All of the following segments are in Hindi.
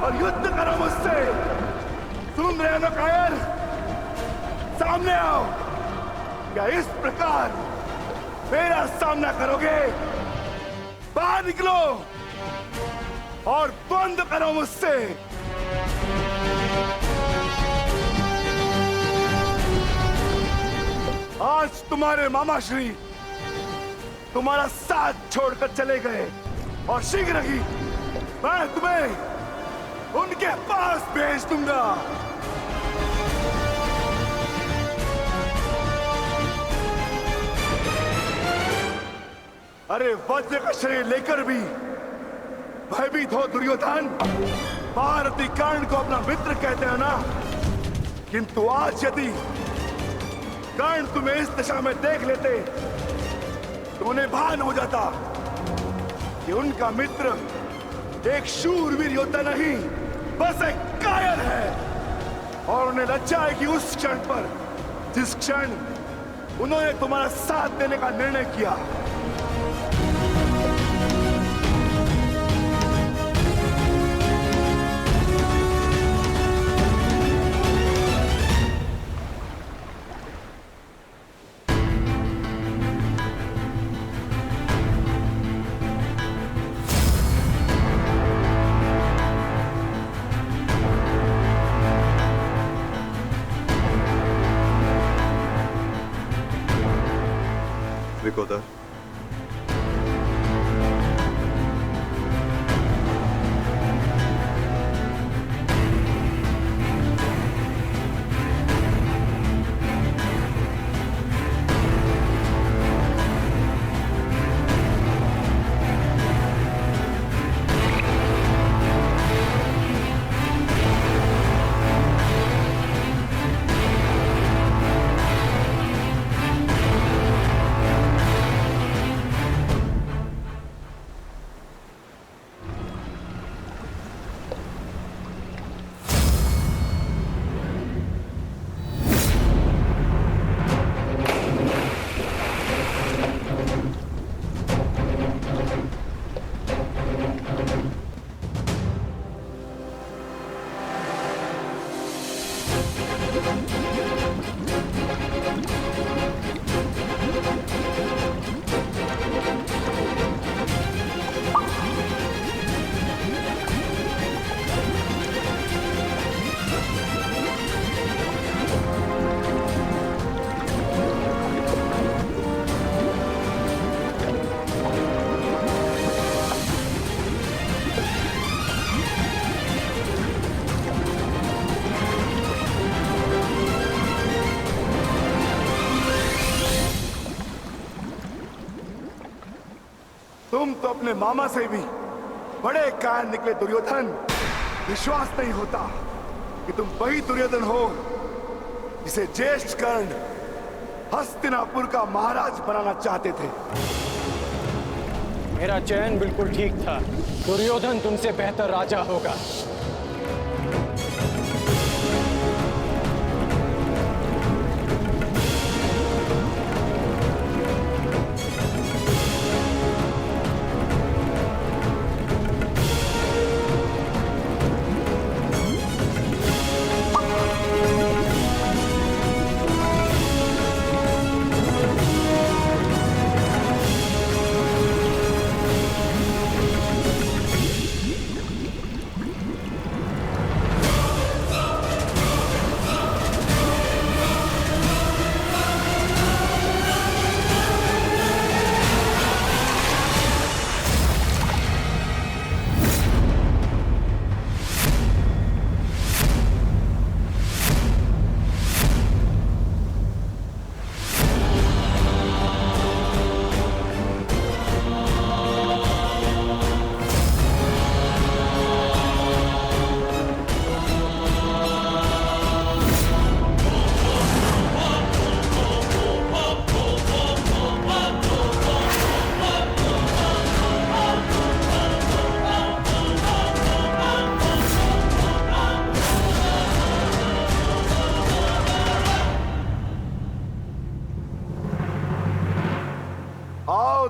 और युद्ध करो मुझसे। सुन रहे हो ना कायर? सामने आओ। क्या इस प्रकार मेरा सामना करोगे? बाहर निकलो और बंद करो मुझसे। आज तुम्हारे मामा श्री तुम्हारा साथ छोड़कर चले गए और शीघ्र ही मैं तुम्हें उनके पास भेज दूंगा। अरे वज्र का शरीर लेकर भी भयभीत हो दुर्योधन? महारथी कर्ण को अपना मित्र कहते हैं ना, किंतु आज यदि कर्ण तुम्हें इस दशा में देख लेते तो उन्हें भान हो जाता कि उनका मित्र एक शूरवीर योद्धा नहीं, बस एक कायर है। और उन्हें लज्जा है कि उस क्षण पर जिस क्षण उन्होंने तुम्हारा साथ देने का निर्णय किया। विकोदर, तुम तो अपने मामा से भी बड़े कायर निकले दुर्योधन। विश्वास नहीं होता कि तुम वही दुर्योधन हो जिसे ज्येष्ठ कर्ण हस्तिनापुर का महाराज बनाना चाहते थे। मेरा चयन बिल्कुल ठीक था। दुर्योधन तुमसे बेहतर राजा होगा।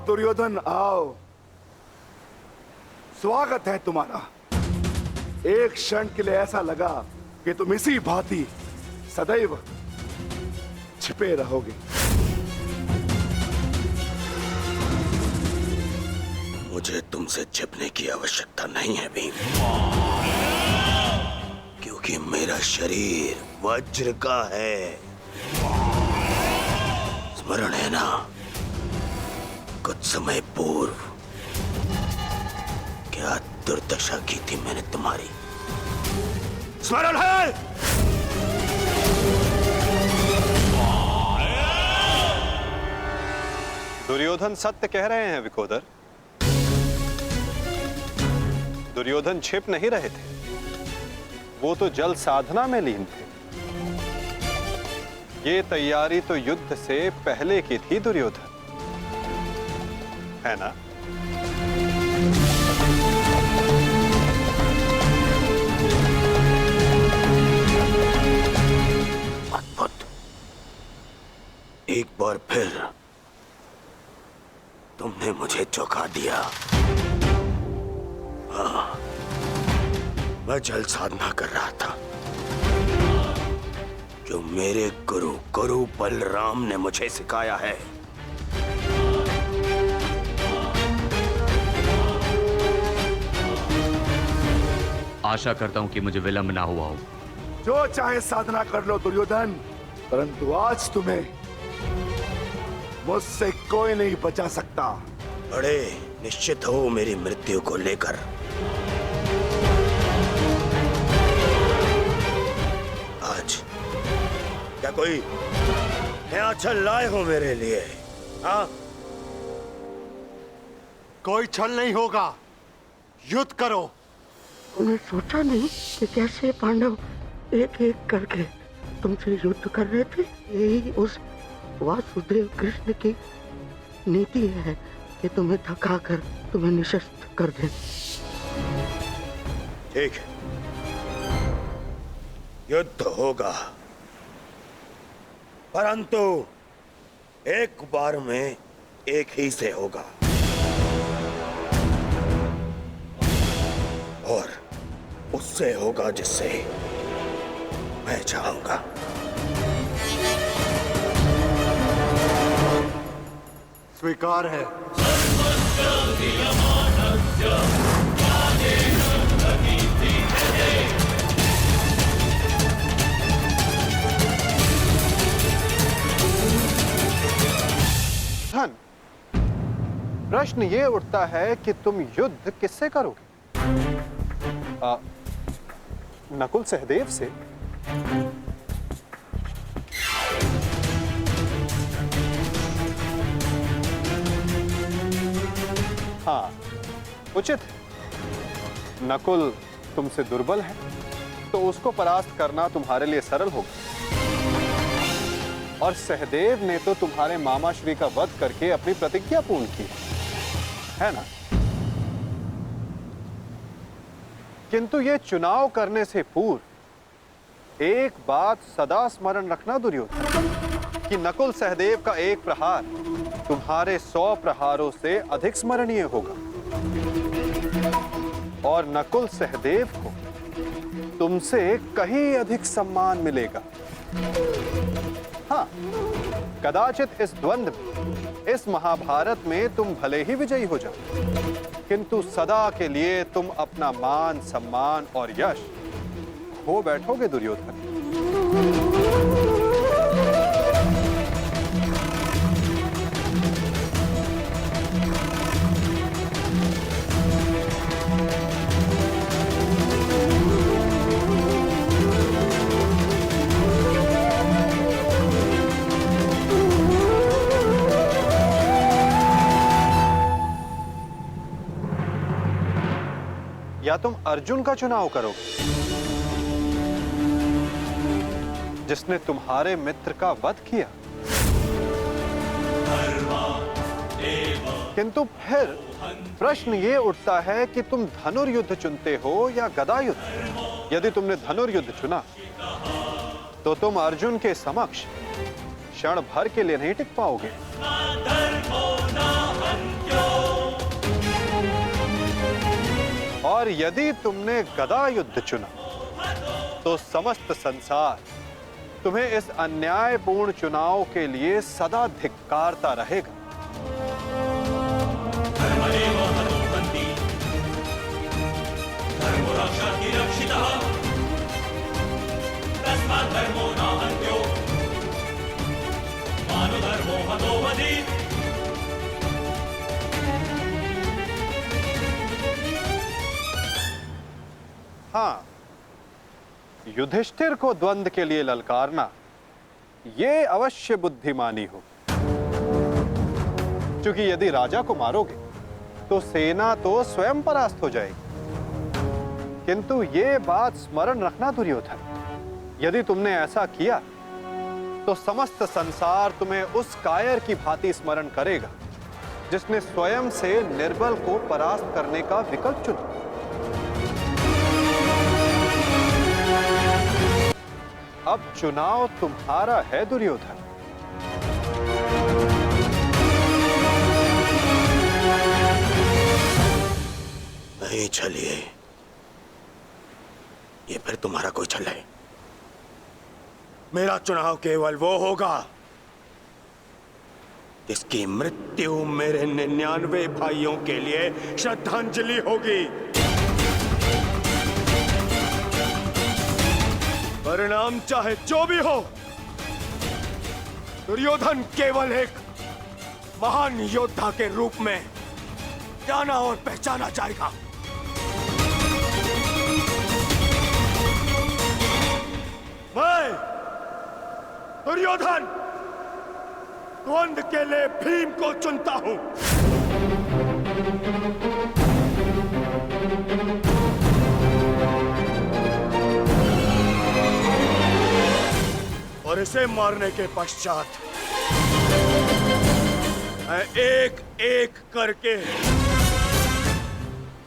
दुर्योधन आओ, स्वागत है तुम्हारा। एक क्षण के लिए ऐसा लगा कि तुम इसी भांति सदैव छिपे रहोगे। मुझे तुमसे छिपने की आवश्यकता नहीं है भीम, क्योंकि मेरा शरीर वज्र का है। स्मरण है ना, कुछ समय पूर्व क्या दुर्दशा की थी मैंने तुम्हारी? स्मरण है? दुर्योधन सत्य कह रहे हैं विकोदर। दुर्योधन छिप नहीं रहे थे, वो तो जल साधना में लीन थे। ये तैयारी तो युद्ध से पहले की थी दुर्योधन, है ना? अद्भुत। एक बार फिर तुमने मुझे चौंका दिया। हाँ, मैं जल साधना कर रहा था जो मेरे गुरु बलराम ने मुझे सिखाया है। आशा करता हूं कि मुझे विलंब ना हुआ हो। जो चाहे साधना कर लो दुर्योधन, परंतु आज तुम्हें मुझसे कोई नहीं बचा सकता। बड़े निश्चित हो मेरी मृत्यु को लेकर। आज क्या कोई नया छल लाए हो मेरे लिए? हाँ, कोई छल नहीं होगा, युद्ध करो। उन्हें सोचा नहीं कि कैसे पांडव एक एक करके तुमसे युद्ध कर रहे थे। यही उस वासुदेव कृष्ण की नीति है कि तुम्हें थकाकर तुम्हें निशस्त्र कर दे। ठीक है, युद्ध होगा, परंतु एक बार में एक ही से होगा और उससे होगा जिससे मैं चाहूंगा। स्वीकार है। धन, प्रश्न ये उठता है कि तुम युद्ध किससे करोगे? नकुल सहदेव से? हाँ, उचित है। नकुल तुमसे दुर्बल है, तो उसको परास्त करना तुम्हारे लिए सरल होगा। और सहदेव ने तो तुम्हारे मामा श्री का वध करके अपनी प्रतिज्ञा पूर्ण की है ना? किंतु ये चुनाव करने से पूर्व एक बात सदा स्मरण रखना दुर्योधन, कि नकुल सहदेव का एक प्रहार तुम्हारे 100 प्रहारों से अधिक स्मरणीय होगा और नकुल सहदेव को तुमसे कहीं अधिक सम्मान मिलेगा। हाँ, कदाचित इस द्वंद्व में, इस महाभारत में तुम भले ही विजयी हो जाओ, किंतु सदा के लिए तुम अपना मान, सम्मान और यश खो बैठोगे दुर्योधन। या तुम अर्जुन का चुनाव करोगे, जिसने तुम्हारे मित्र का वध किया। किंतु फिर प्रश्न ये उठता है कि तुम धनुर्युद्ध चुनते हो या गदा युद्ध। यदि तुमने धनुर्युद्ध चुना तो तुम अर्जुन के समक्ष क्षण भर के लिए नहीं टिक पाओगे। और यदि तुमने गदा युद्ध चुना तो समस्त संसार तुम्हें इस अन्यायपूर्ण चुनाव के लिए सदा धिक्कारता रहेगा। हाँ, युधिष्ठिर को द्वंद्व के लिए ललकारना ये अवश्य बुद्धिमानी हो, क्योंकि यदि राजा को मारोगे तो सेना तो स्वयं परास्त हो जाएगी। किंतु ये बात स्मरण रखना दुर्योधन, यदि तुमने ऐसा किया तो समस्त संसार तुम्हें उस कायर की भांति स्मरण करेगा जिसने स्वयं से निर्बल को परास्त करने का विकल्प चुना। अब चुनाव तुम्हारा है दुर्योधन। नहीं चलिए, ये फिर तुम्हारा कोई छल है। मेरा चुनाव केवल वो होगा जिसकी मृत्यु मेरे 99 भाइयों के लिए श्रद्धांजलि होगी। परिणाम चाहे जो भी हो, दुर्योधन केवल एक महान योद्धा के रूप में जाना और पहचाना जाएगा। मैं दुर्योधन द्वंद्व के लिए भीम को चुनता हूं। और इसे मारने के पश्चात मैं एक एक करके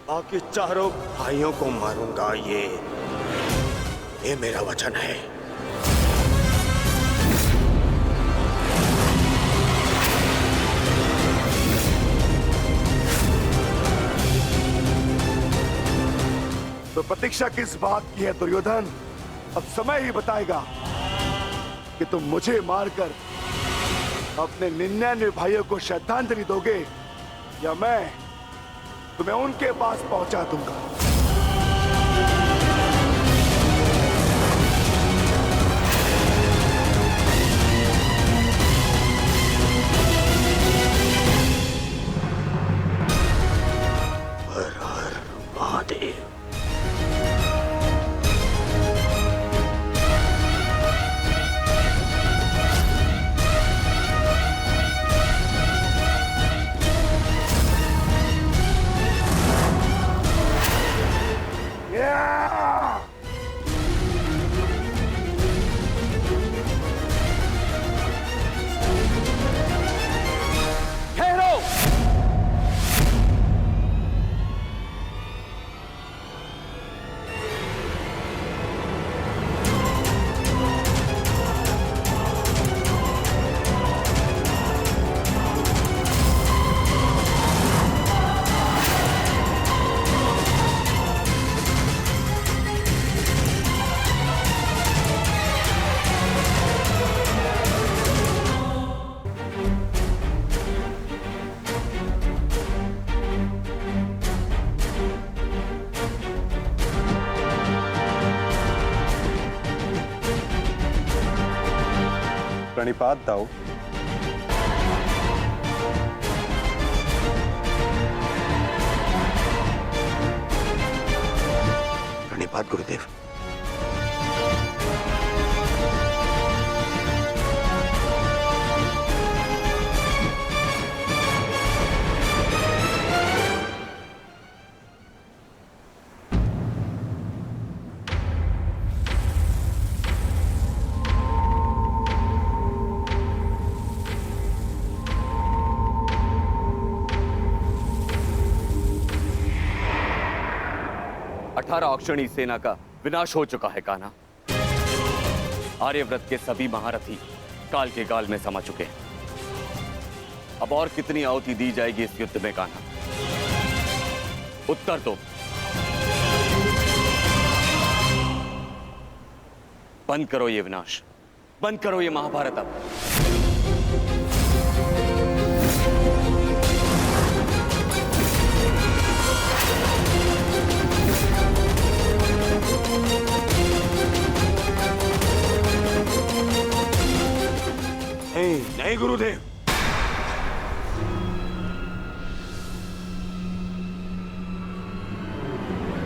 बाकी चारों भाइयों को मारूंगा। ये मेरा वचन है। तो प्रतीक्षा किस बात की है दुर्योधन? अब समय ही बताएगा कि तुम मुझे मारकर अपने 99 भाइयों को श्रद्धांजलि दोगे या मैं तुम्हें उनके पास पहुंचा दूंगा। हर हर महादेव। प्रणिपात दाऊ। प्रणिपात गुरुदेव। अक्षणी सेना का विनाश हो चुका है कान्हा। आर्यव्रत के सभी महारथी काल के गाल में समा चुके हैं। अब और कितनी आहुति दी जाएगी इस युद्ध में कान्हा? उत्तर दो। बंद करो ये विनाश, बंद करो ये महाभारत अब। नहीं नहीं गुरुदेव,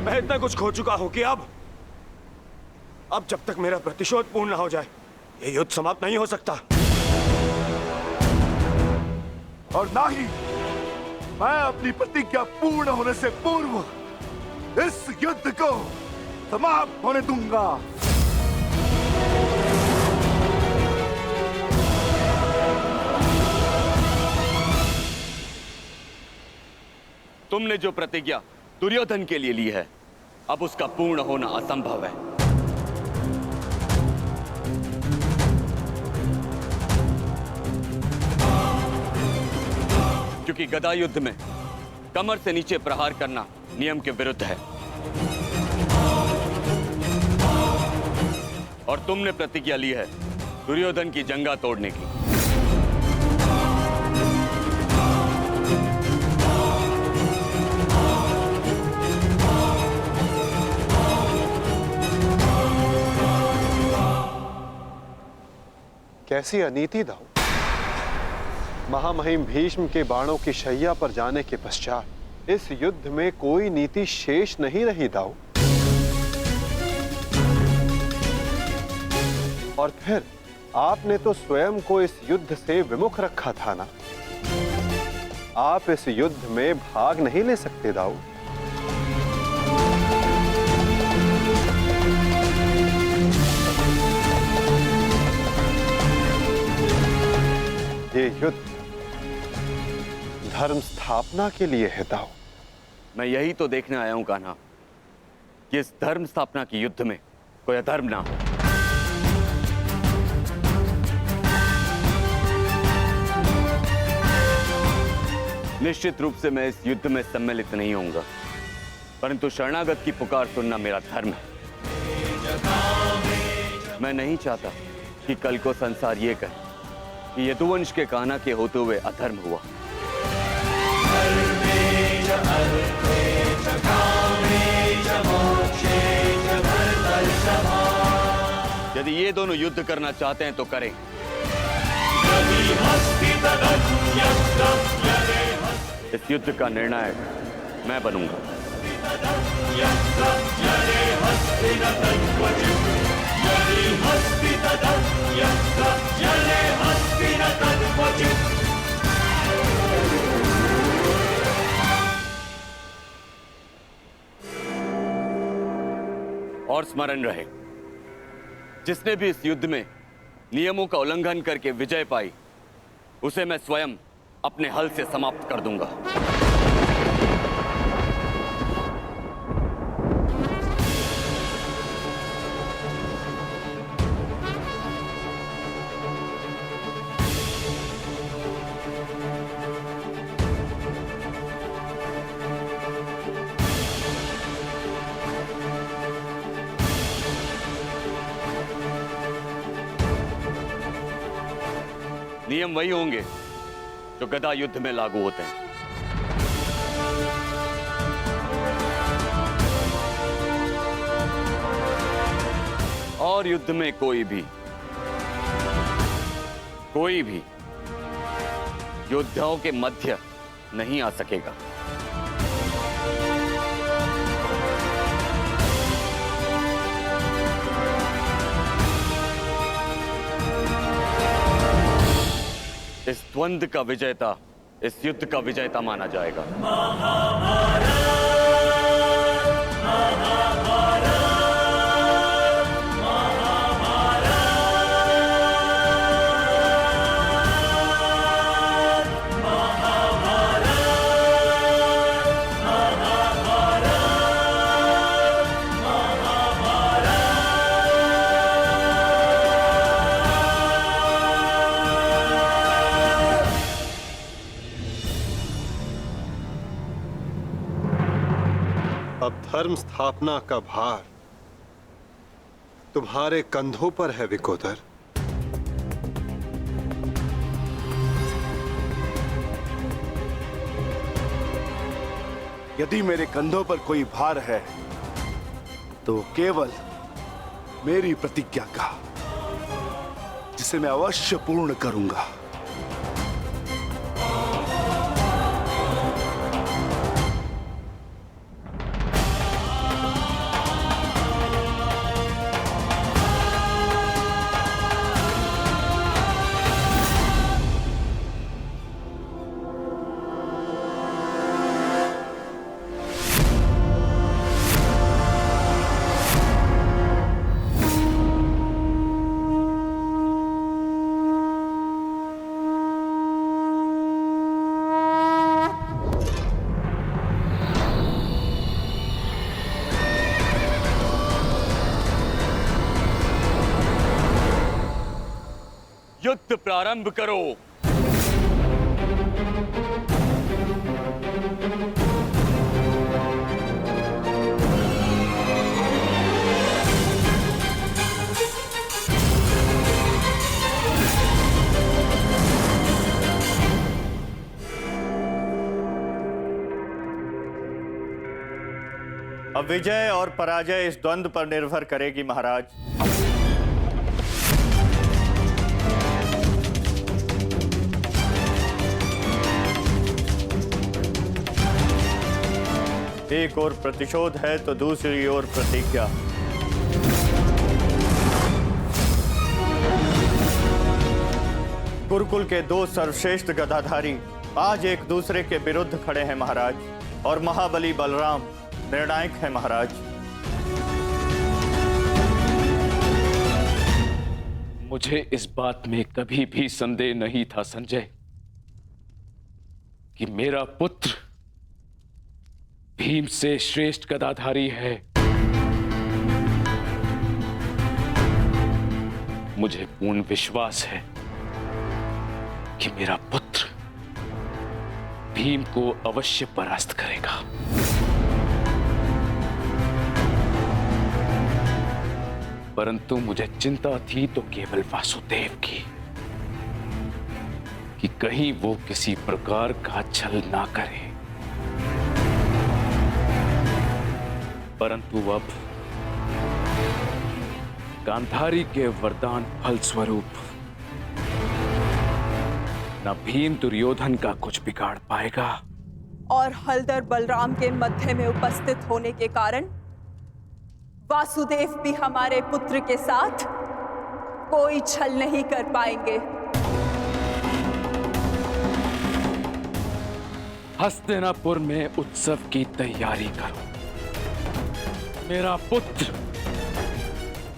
मैं इतना कुछ खो चुका हूं कि अब जब तक मेरा प्रतिशोध पूर्ण ना हो जाए ये युद्ध समाप्त नहीं हो सकता। और ना ही मैं अपनी प्रतिज्ञा पूर्ण होने से पूर्व इस युद्ध को समाप्त होने दूंगा। तुमने जो प्रतिज्ञा दुर्योधन के लिए ली है, अब उसका पूर्ण होना असंभव है। क्योंकि गदा युद्ध में कमर से नीचे प्रहार करना नियम के विरुद्ध है। और तुमने प्रतिज्ञा ली है दुर्योधन की जंगा तोड़ने की। कैसी अनीति दाऊ। महामहिम भीष्म के बाणों की शैया पर जाने के पश्चात इस युद्ध में कोई नीति शेष नहीं रही दाऊ। और फिर आपने तो स्वयं को इस युद्ध से विमुख रखा था ना। आप इस युद्ध में भाग नहीं ले सकते दाऊ। ये युद्ध धर्म स्थापना के लिए है दाऊ। मैं यही तो देखने आया हूं कान्हा कि इस धर्म स्थापना के युद्ध में कोई अधर्म ना हो। निश्चित रूप से मैं इस युद्ध में सम्मिलित नहीं होऊंगा, परंतु शरणागत की पुकार सुनना मेरा धर्म है। मैं नहीं चाहता कि कल को संसार ये कहे कि यदुवंश के कान्हा के होते हुए अधर्म हुआ। यदि ये दोनों युद्ध करना चाहते हैं तो करें। इस युद्ध का निर्णायक मैं बनूंगा। और स्मरण रहे, जिसने भी इस युद्ध में नियमों का उल्लंघन करके विजय पाई, उसे मैं स्वयं अपने हल से समाप्त कर दूंगा। नियम वही होंगे जो गदा युद्ध में लागू होते हैं। और युद्ध में कोई भी योद्धाओं के मध्य नहीं आ सकेगा। इस द्वंद्व का विजेता इस युद्ध का विजेता माना जाएगा। अब धर्म स्थापना का भार तुम्हारे कंधों पर है विकोदर। यदि मेरे कंधों पर कोई भार है तो केवल मेरी प्रतिज्ञा का, जिसे मैं अवश्य पूर्ण करूंगा। युद्ध प्रारंभ करो। अब विजय और पराजय इस द्वंद्व पर निर्भर करेगी महाराज। एक ओर प्रतिशोध है तो दूसरी ओर प्रतिज्ञा। गुरुकुल के दो सर्वश्रेष्ठ गदाधारी आज एक दूसरे के विरुद्ध खड़े हैं महाराज, और महाबली बलराम निर्णायक है महाराज। मुझे इस बात में कभी भी संदेह नहीं था संजय कि मेरा पुत्र भीम से श्रेष्ठ गदाधारी है। मुझे पूर्ण विश्वास है कि मेरा पुत्र भीम को अवश्य परास्त करेगा। परंतु मुझे चिंता थी तो केवल वासुदेव की, कि कहीं वो किसी प्रकार का छल ना करे। परंतु अब गांधारी के वरदान फलस्वरूप न भीम दुर्योधन का कुछ बिगाड़ पाएगा, और हलधर बलराम के मध्य में उपस्थित होने के कारण वासुदेव भी हमारे पुत्र के साथ कोई छल नहीं कर पाएंगे। हस्तिनापुर में उत्सव की तैयारी करो। मेरा पुत्र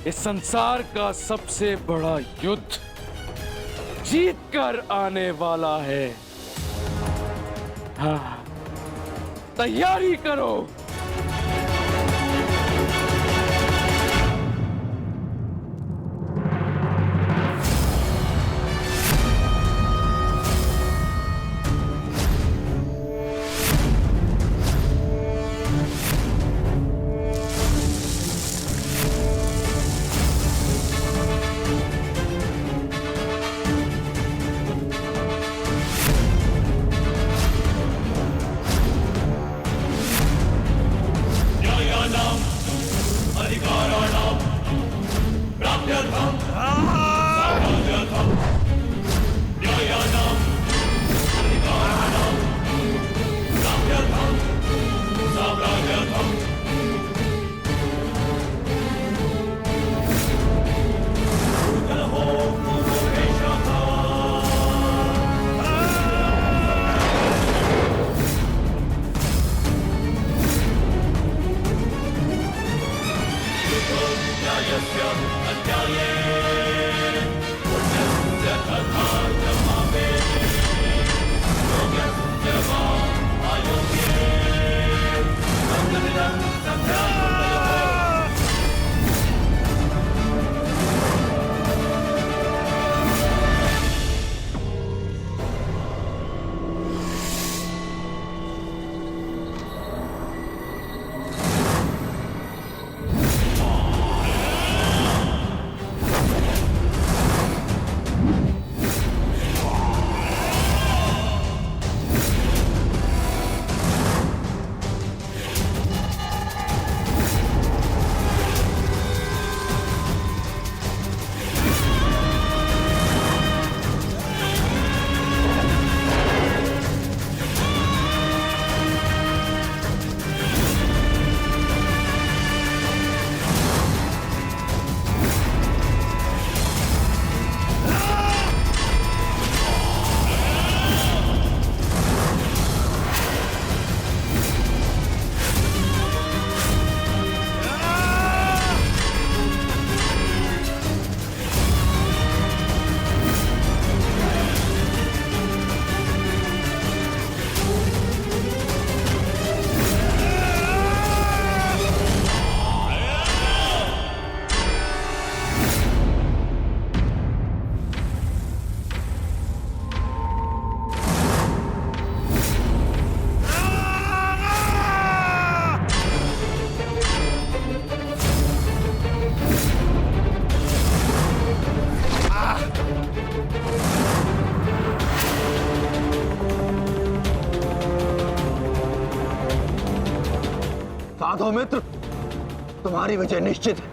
इस संसार का सबसे बड़ा युद्ध जीत कर आने वाला है। हाँ, तैयारी करो। देखो मित्र, तुम्हारी विजय निश्चित है।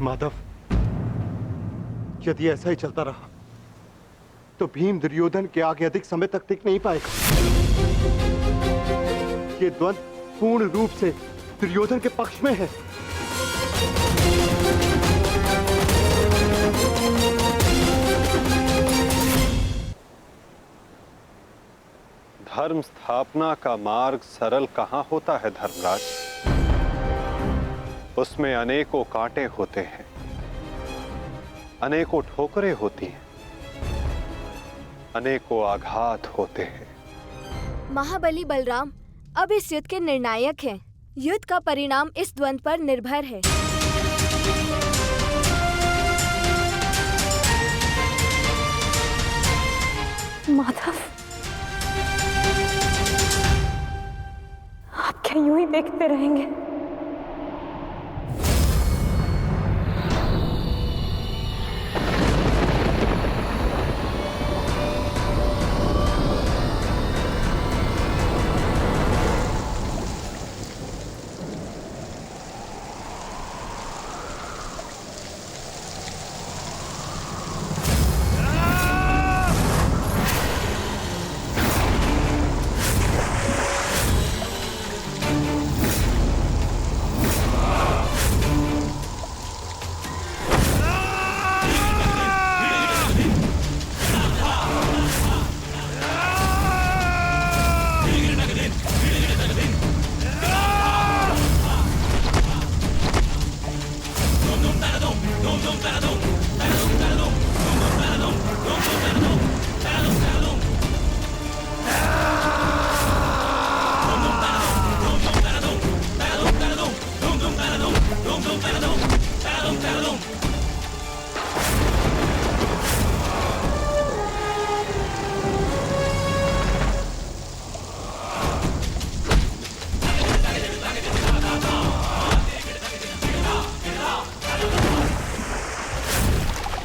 माधव, यदि ऐसा ही चलता रहा तो भीम दुर्योधन के आगे अधिक समय तक टिक नहीं पाएगा। ये द्वंद्व पूर्ण रूप से दुर्योधन के पक्ष में है। धर्म स्थापना का मार्ग सरल कहां होता है धर्मराज? उसमें अनेकों कांटे होते हैं, अनेकों ठोकरें होती हैं, अनेकों आघात होते हैं। महाबली बलराम अब इस युद्ध के निर्णायक हैं। युद्ध का परिणाम इस द्वंद्व पर निर्भर है। माधव, आप क्या यूं ही देखते रहेंगे?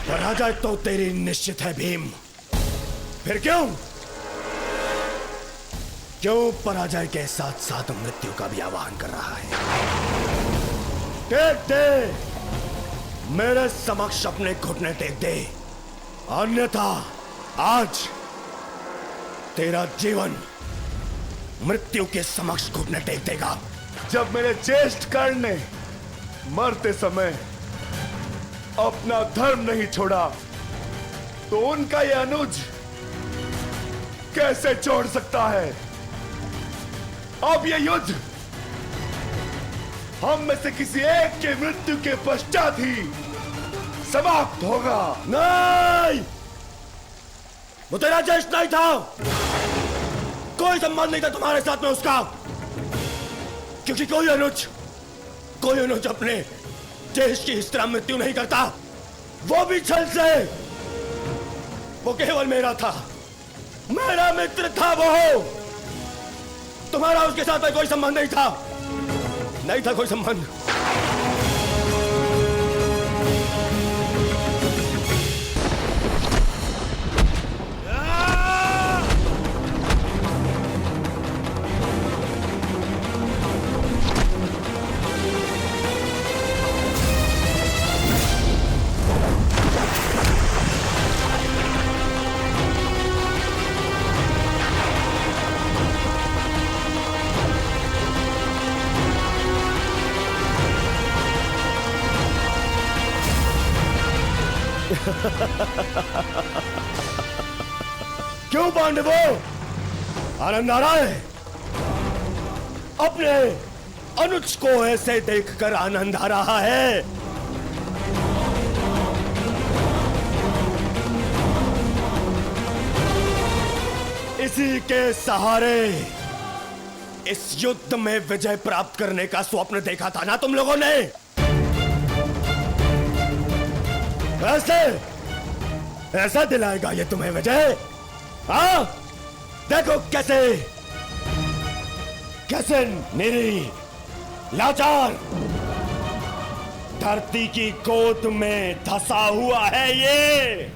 पराजय तो तेरी निश्चित है भीम। फिर क्यों पराजय के साथ साथ मृत्यु का भी आह्वान कर रहा है? टेक दे, मेरे समक्ष अपने घुटने टेक दे, अन्यथा आज तेरा जीवन मृत्यु के समक्ष घुटने टेक देगा। जब मेरे ज्येष्ठ कर्ण ने मरते समय अपना धर्म नहीं छोड़ा तो उनका यह अनुज कैसे छोड़ सकता है? अब यह युद्ध हम में से किसी एक के मृत्यु के पश्चात ही समाप्त होगा। नहीं, वो तेरा ज्येष्ठ नहीं था, कोई संबंध नहीं था तुम्हारे साथ में उसका, क्योंकि कोई अनुज अपने देश की इस तरह मृत्यु नहीं करता, वो भी छल से। वो केवल मेरा था, मेरा मित्र था वो। तुम्हारा उसके साथ में कोई संबंध नहीं था कोई संबंध। क्यों पांडवों, आनंद आ रहा है? अपने अनुज को ऐसे देखकर आनंद आ रहा है? इसी के सहारे इस युद्ध में विजय प्राप्त करने का स्वप्न देखा था ना तुम लोगों ने? ऐसा दिलाएगा ये तुम्हें विजय? हाँ, देखो कैसे लाचार, धरती की गोद में धंसा हुआ है ये।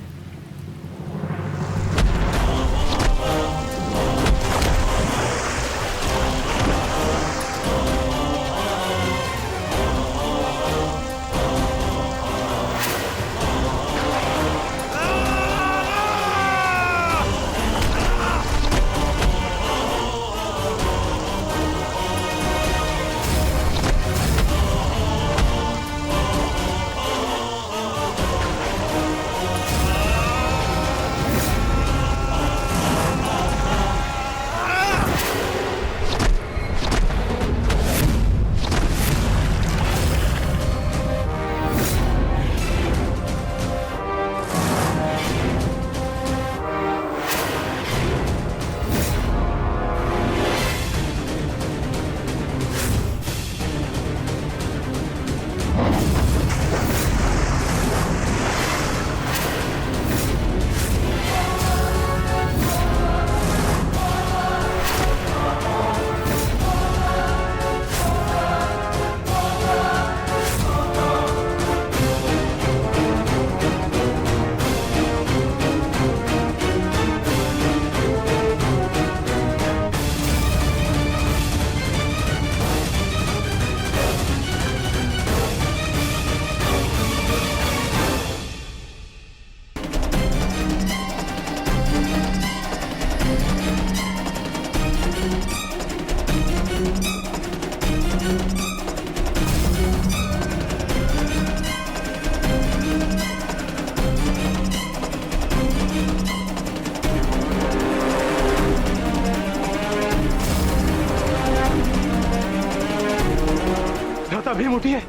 भीम उठिए।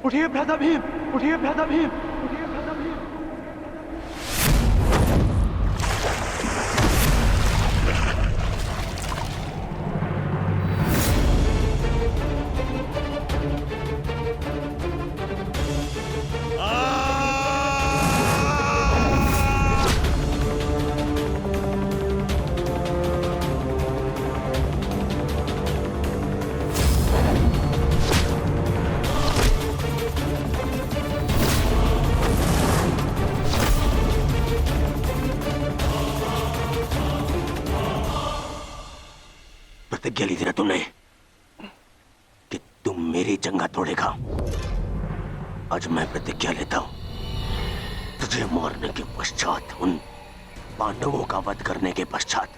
उठिए भ्राता भीम, उठिए भ्राता भीम, उठिए भ्राता भीम। प्रतिज्ञा ली थी ना तुमने कि तुम मेरी जंगा तोड़ेगा। आज मैं प्रतिज्ञा लेता हूं, तुझे मारने के पश्चात, उन पांडवों का वध करने के पश्चात,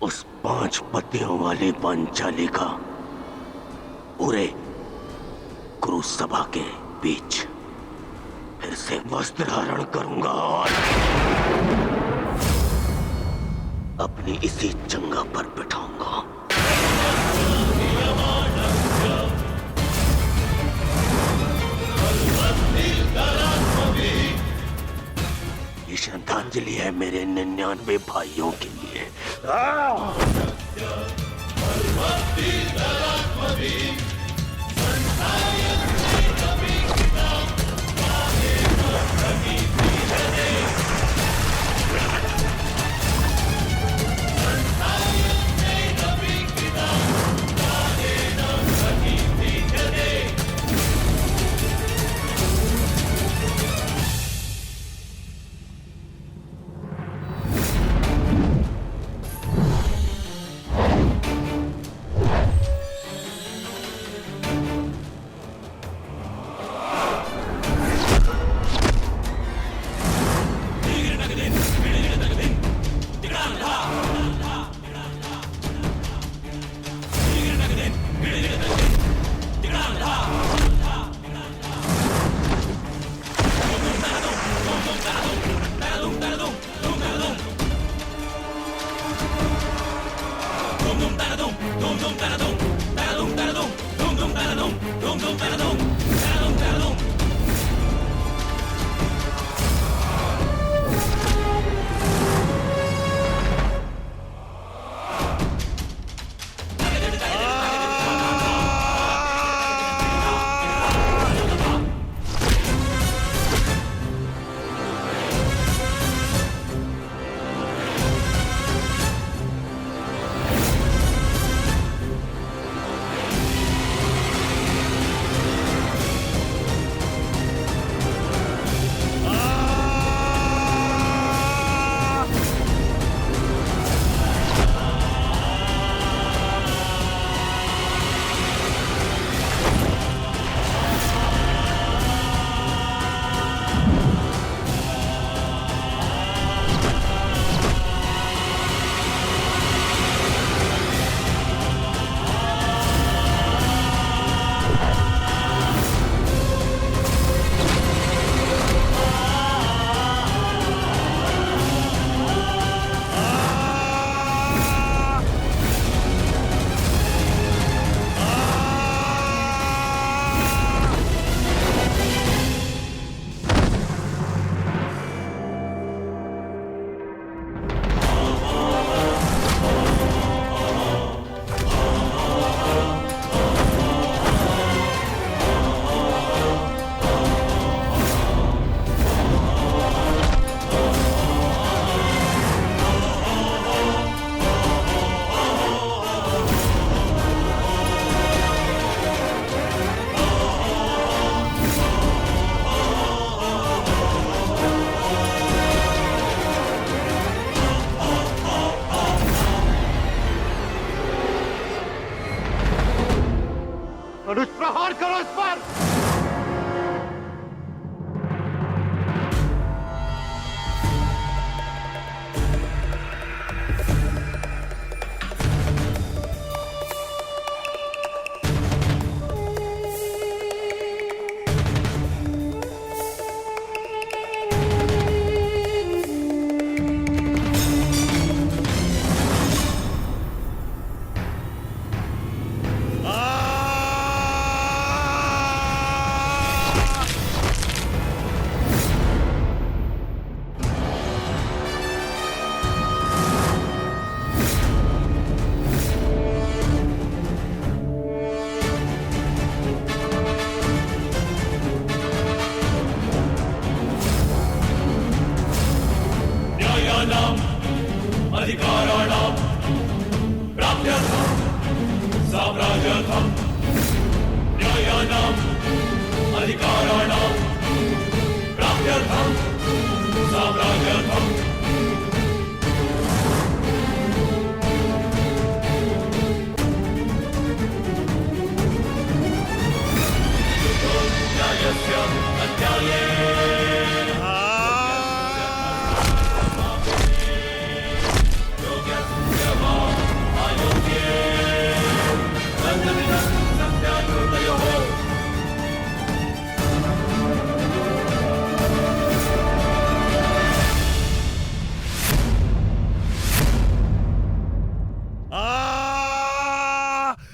उस 5 पतियों वाली पांचाली का पूरे कुरु सभा के बीच फिर से वस्त्रहरण करूंगा और अपनी इसी जंगा पर बिठाऊंगा। ये श्रद्धांजलि है मेरे 99 भाइयों के लिए।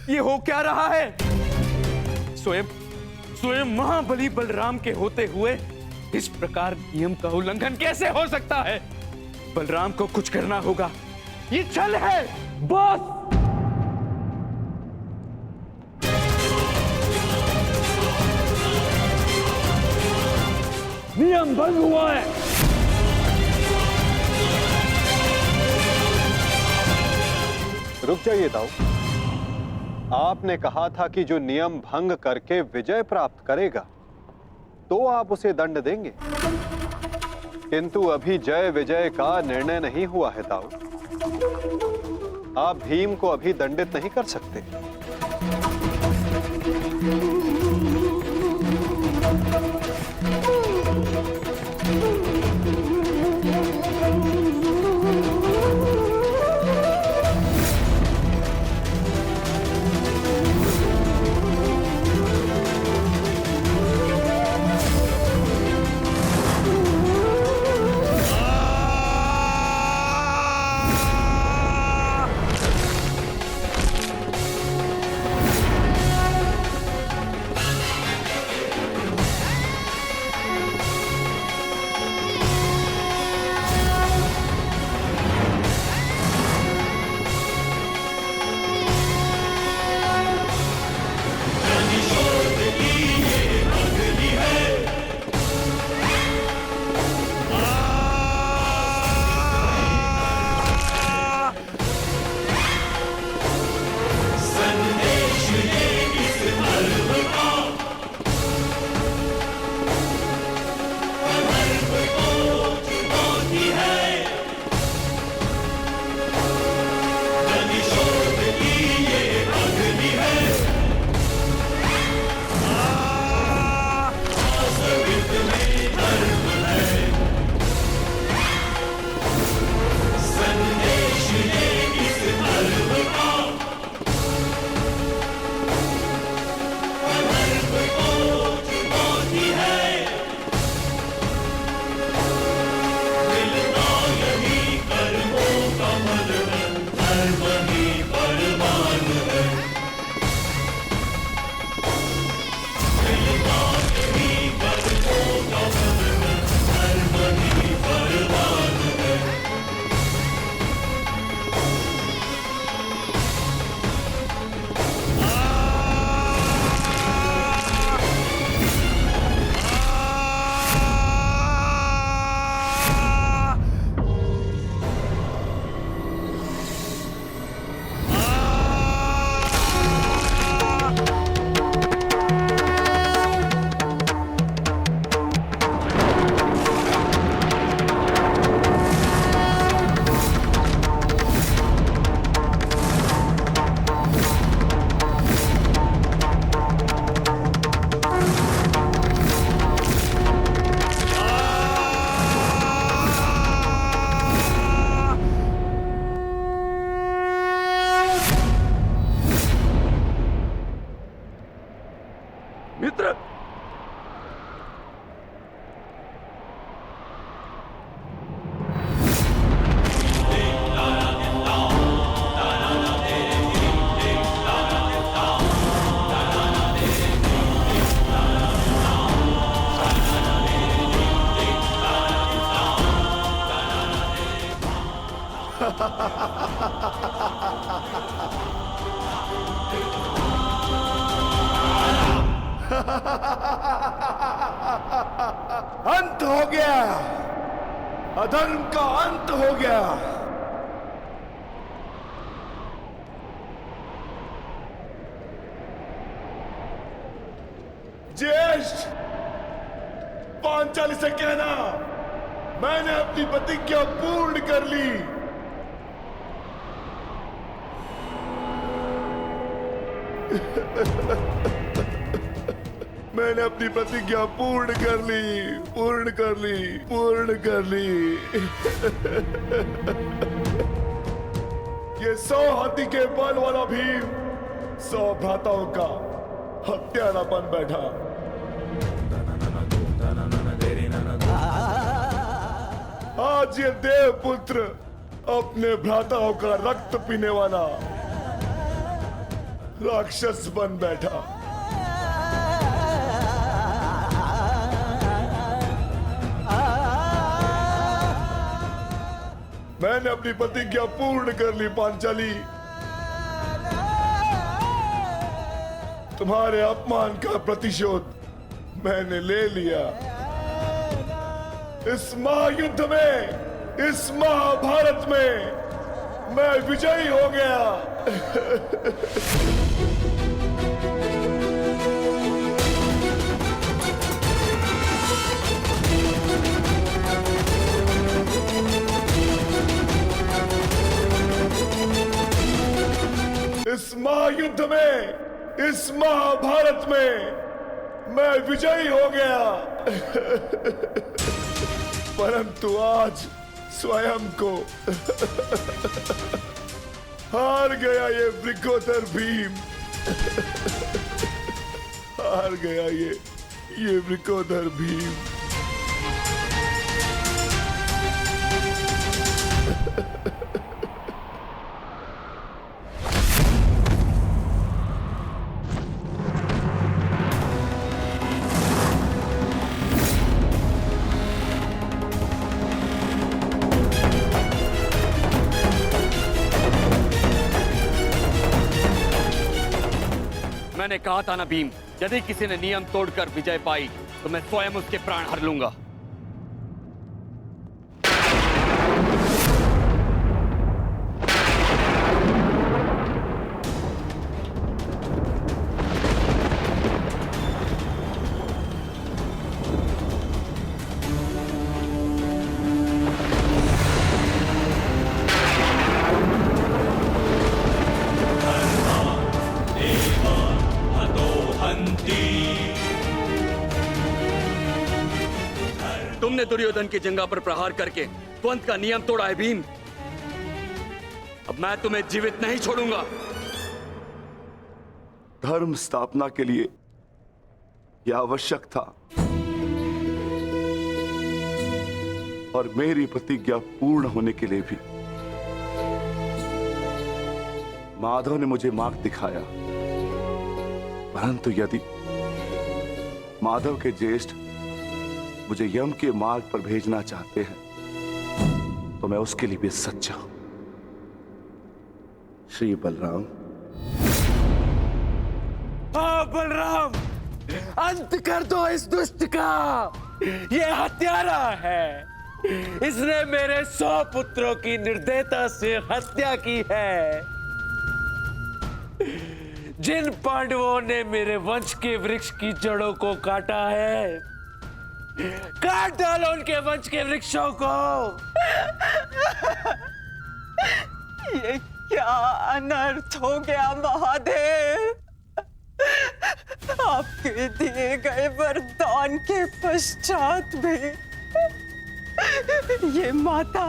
ये हो क्या रहा है? स्वयं स्वयं महाबली बलराम के होते हुए इस प्रकार नियम का उल्लंघन कैसे हो सकता है? बलराम को कुछ करना होगा। ये छल है बॉस। नियम भंग हुआ है। रुक जाइए दाऊ। आपने कहा था कि जो नियम भंग करके विजय प्राप्त करेगा तो आप उसे दंड देंगे, किंतु अभी जय विजय का निर्णय नहीं हुआ है दाऊ। आप भीम को अभी दंडित नहीं कर सकते। मित्र, अंत हो गया, अधर्म का अंत हो गया। ज्येष्ठ पांचाली से कहना मैंने अपनी प्रतिज्ञा पूर्ण कर ली। मैंने अपनी प्रतिज्ञा पूर्ण कर ली, पूर्ण कर ली, पूर्ण कर ली। ये 100 हाथी के बल वाला भीम 100 भ्राताओं का हत्यारा बन बैठा। आज ये देवपुत्र अपने भ्राताओं का रक्त पीने वाला राक्षस बन बैठा। मैंने अपनी प्रतिज्ञा पूर्ण कर ली पांचाली। तुम्हारे अपमान का प्रतिशोध मैंने ले लिया। इस महायुद्ध में, इस महाभारत में मैं विजयी हो गया। इस महायुद्ध में, इस महाभारत में मैं विजयी हो गया। परंतु आज स्वयं को हार गया ये वृकोदर भीम। हार गया ये वृकोदर भीम। मैंने कहा था ना भीम, यदि किसी ने नियम तोड़कर विजय पाई तो मैं स्वयं उसके प्राण हर लूंगा। तुमने दुर्योधन की जंगा पर प्रहार करके द्वंद का नियम तोड़ा है भीम। अब मैं तुम्हें जीवित नहीं छोड़ूंगा। धर्म स्थापना के लिए यह आवश्यक था और मेरी प्रतिज्ञा पूर्ण होने के लिए भी। माधव ने मुझे मार्ग दिखाया, परंतु यदि माधव के ज्येष्ठ मुझे यम के मार्ग पर भेजना चाहते हैं तो मैं उसके लिए भी सच्चा हूं। श्री बलराम। हाँ बलराम, अंत कर दो इस दुष्ट का। ये हत्यारा है। इसने मेरे 100 पुत्रों की निर्दयता से हत्या की है। जिन पांडवों ने मेरे वंश के वृक्ष की जड़ों को काटा है, काट डालो उनके वंश के वृक्षों को। ये क्या अनर्थ हो गया महादेव। आपके दिए गए वरदान के पश्चात भी ये माता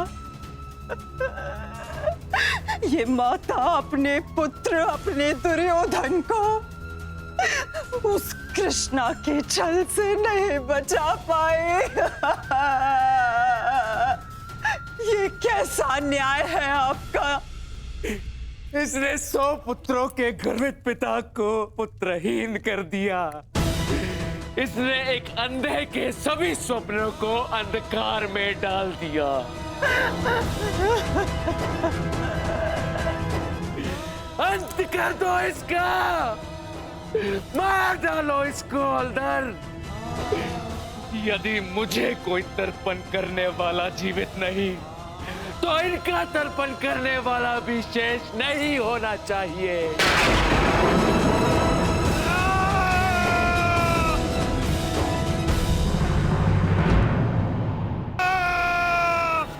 अपने पुत्र, अपने दुर्योधन को उस कृष्णा के छल से नहीं बचा पाए। ये कैसा न्याय है आपका। इसने 100 पुत्रों के गर्वित पिता को पुत्रहीन कर दिया। इसने एक अंधे के सभी स्वप्नों को अंधकार में डाल दिया। अंत कर दो इसका। मार डालो इसको अंदर। यदि मुझे कोई तर्पण करने वाला जीवित नहीं तो इनका तर्पण करने वाला भी शेष नहीं होना चाहिए।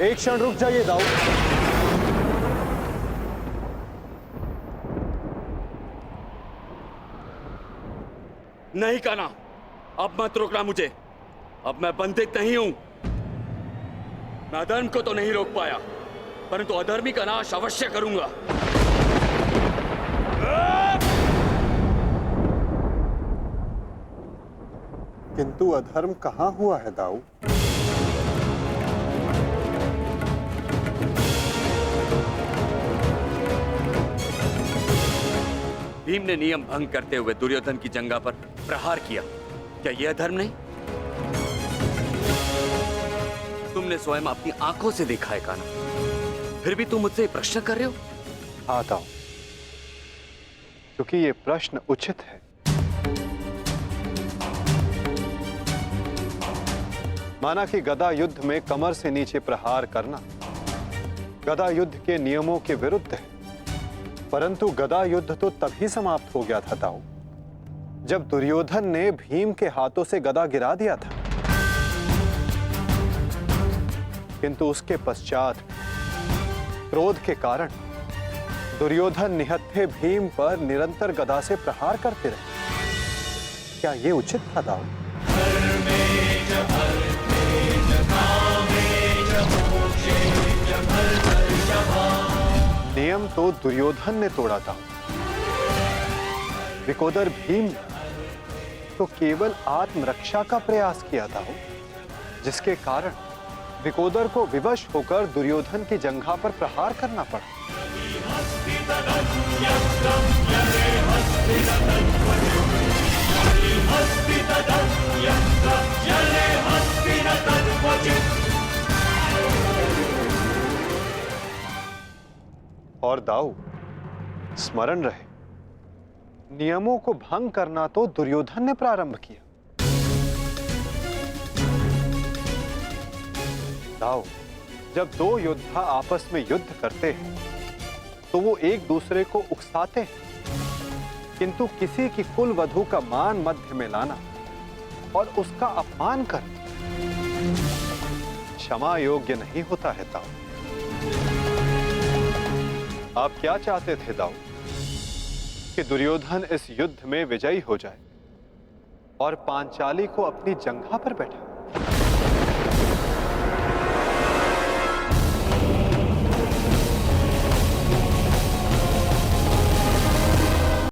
एक क्षण रुक जाइए दाऊ। नहीं कान्हा, अब मत रोकना मुझे। अब मैं बंदित नहीं हूं। मैं अधर्म को तो नहीं रोक पाया, परंतु अधर्मी का नाश अवश्य करूंगा। किंतु अधर्म कहां हुआ है दाऊ? भीम ने नियम भंग करते हुए दुर्योधन की जंघा पर प्रहार किया, क्या यह अधर्म नहीं? तुमने स्वयं अपनी आंखों से देखा है कान्हा, फिर भी तुम मुझसे प्रश्न कर रहे हो? हाँ दाऊ, क्योंकि ये प्रश्न उचित है। माना कि गदा युद्ध में कमर से नीचे प्रहार करना गदा युद्ध के नियमों के विरुद्ध है, परंतु गदा युद्ध तो तभी समाप्त हो गया था दाऊ, जब दुर्योधन ने भीम के हाथों से गदा गिरा दिया था। किंतु उसके पश्चात क्रोध के कारण दुर्योधन निहत्थे भीम पर निरंतर गदा से प्रहार करते रहे। क्या यह उचित था दाऊ? नियम तो दुर्योधन ने तोड़ा था, विकोदर भीम ने तो केवल आत्मरक्षा का प्रयास किया था, जिसके कारण विकोदर को विवश होकर दुर्योधन की जंघा पर प्रहार करना पड़ा। और दाऊ, स्मरण रहे, नियमों को भंग करना तो दुर्योधन ने प्रारंभ किया। दाऊ, जब दो योद्धा आपस में युद्ध करते हैं तो वो एक दूसरे को उकसाते हैं, किंतु किसी की कुल वधू का मान मध्य में लाना और उसका अपमान करना क्षमा योग्य नहीं होता है दाऊ। आप क्या चाहते थे दाऊ? कि दुर्योधन इस युद्ध में विजयी हो जाए और पांचाली को अपनी जंघा पर बैठा?